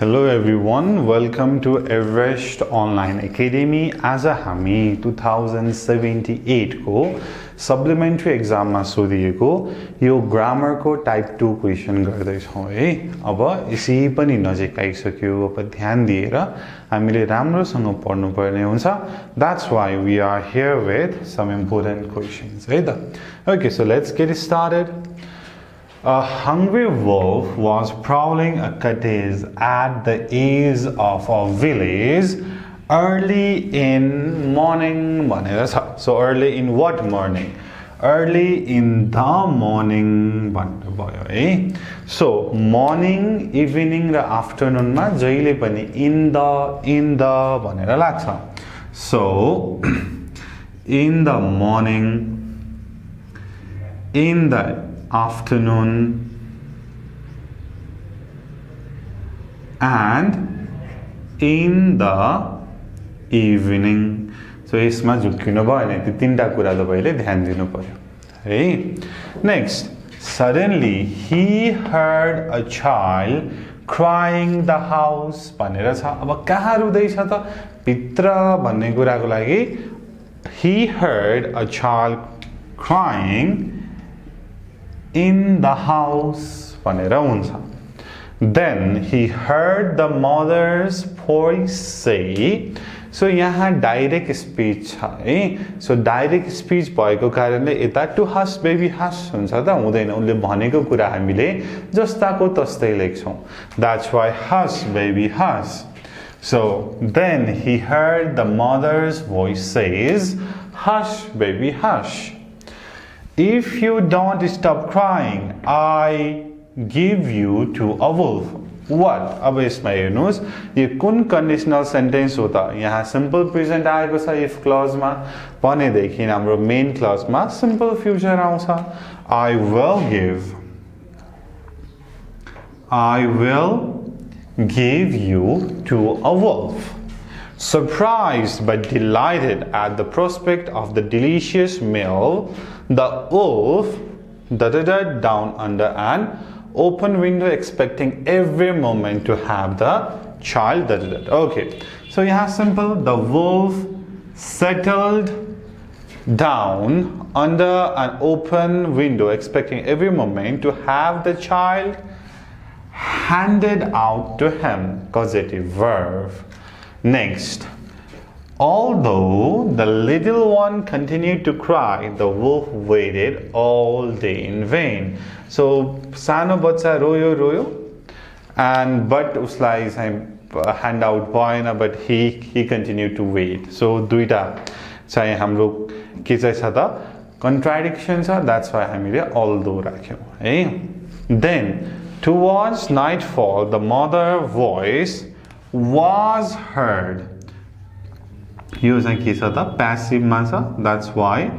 Hello everyone, welcome to Everest Online Academy. As a हामी 2078 को Supplementary Exam मा सोधिएको यो grammar को type 2 question गर्दै छौं है। अब यसै पनि नजिक आइसक्यो, अब ध्यान दिएर हामीले राम्रोसँग पढ्नु पर्ने हुन्छ. That's why we are here with some important questions है त. Okay, so let's get started. A hungry wolf was prowling a cottage at the edge of a village early in morning. So early in what morning? Early in the morning. So morning, evening, raw afternoon ma जहिले पनि in the भनेर लाग्छ. So in the morning, in the afternoon, and in the evening. So यसमा झुक्किनु भयो भने त्यो तीनटा कुरा तपाईले ध्यान दिनु पर्यो है. Next, suddenly he heard a child crying the house भनेर छ. अब कहाँ रुँदैछ त भित्र भन्ने कुराको लागि he heard a child crying in the house भनेर हुन्छ. Then he heard the mother's voice say. So यहाँ direct speech छ है. So direct speech भएको कारणले यता to hush baby hush हुन्छ त हुँदैन. उनले भनेको कुरा हामीले जस्ताको तस्तै लेख्छौं. That's why hush baby hush. So then he heard the mother's voice says, hush baby hush. If you don't stop crying, I give you to a wolf. What? अब यसमा हेर्नुस् यो कुन conditional sentence हो त. यहाँ simple present आएको छ if clause मा, भनेदेखि हाम्रो main clause मा simple future आउँछ. I will give you to a wolf. Surprised but delighted at the prospect of the delicious meal, the wolf darted down under an open window, expecting every moment to have the child. Okay, so yeah, simple. The wolf settled down under an open window, expecting every moment to have the child handed out to him. Causative verb. Next, although the little one continued to cry, the wolf waited all day in vain. So सानो बच्चा रोयो and but उसलाई चाहिँ hand out भएन, but he continued to wait. So दुईटा चाहिँ हाम्रो के चाहिँ छ त contradiction छ. That's why हामीले although राख्यौं है. Then towards nightfall the mother voice was heard. यो चाहिँ के छ त passive मा छ. That's why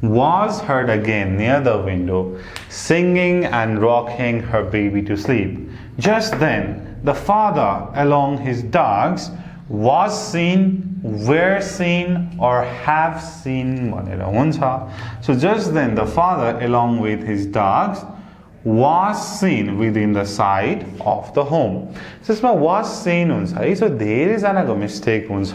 was heard again near the window, singing and rocking her baby to sleep. Just then the father along his dogs was seen, were seen, or have seen भनेर हुन्छ. So just then the father along with his dogs was seen within the sight of the home. So यसमा was seen हुन्छ है. So धेरै जनाको mistake हुन्छ.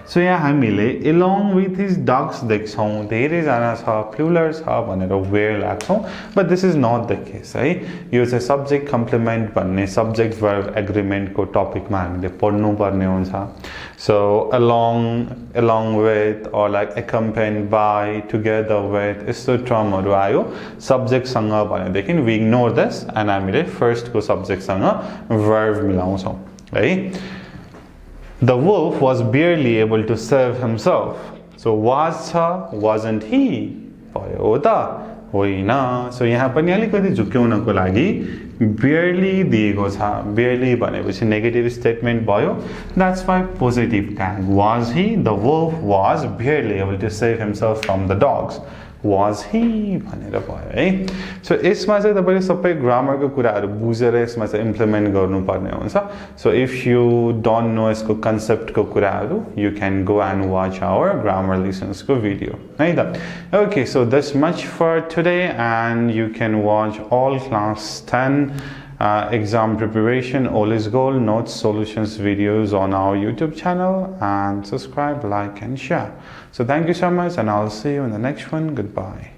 So यहाँ हामीले along with his dogs देख्छौं, धेरै जना छ, plural छ भनेर where लाग्छौं, but this is not the case है. यो चाहिँ subject complement भन्ने subject verb agreement को टपिक मा हामीले पढ्नु पर्ने हुन्छ. So along with, or like accompanied by, together with, यस्तो टर्महरु आयो subject सँग भनेदेखि we ignore this and हामीले first को subject सँग verb मिलाउँछौं है. The wolf was barely able to save himself. So was छ, wasn't he भयो त होइन. So यहाँ पनि अलिकति झुक्क्याउनको लागि barely दिएको छ. Barely भनेपछि negative statement भयो. That's why positive tag. Was he? The wolf was barely able to save himself from the dogs. Was he भनेर भयो है. So यसमा चाहिँ तपाईले सबै grammar को कुराहरु बुझेर यसमा चाहिँ implement गर्नुपर्ने हुन्छ. So if you don't know यसको concept को कुराहरु, you can go and watch our grammar lessons को video है त. Okay, so that's much for today, and you can watch all class 10 exam preparation, all is gold, notes, solutions videos on our YouTube channel, and subscribe, like and share. So thank you so much, and I'll see you in the next one. Goodbye.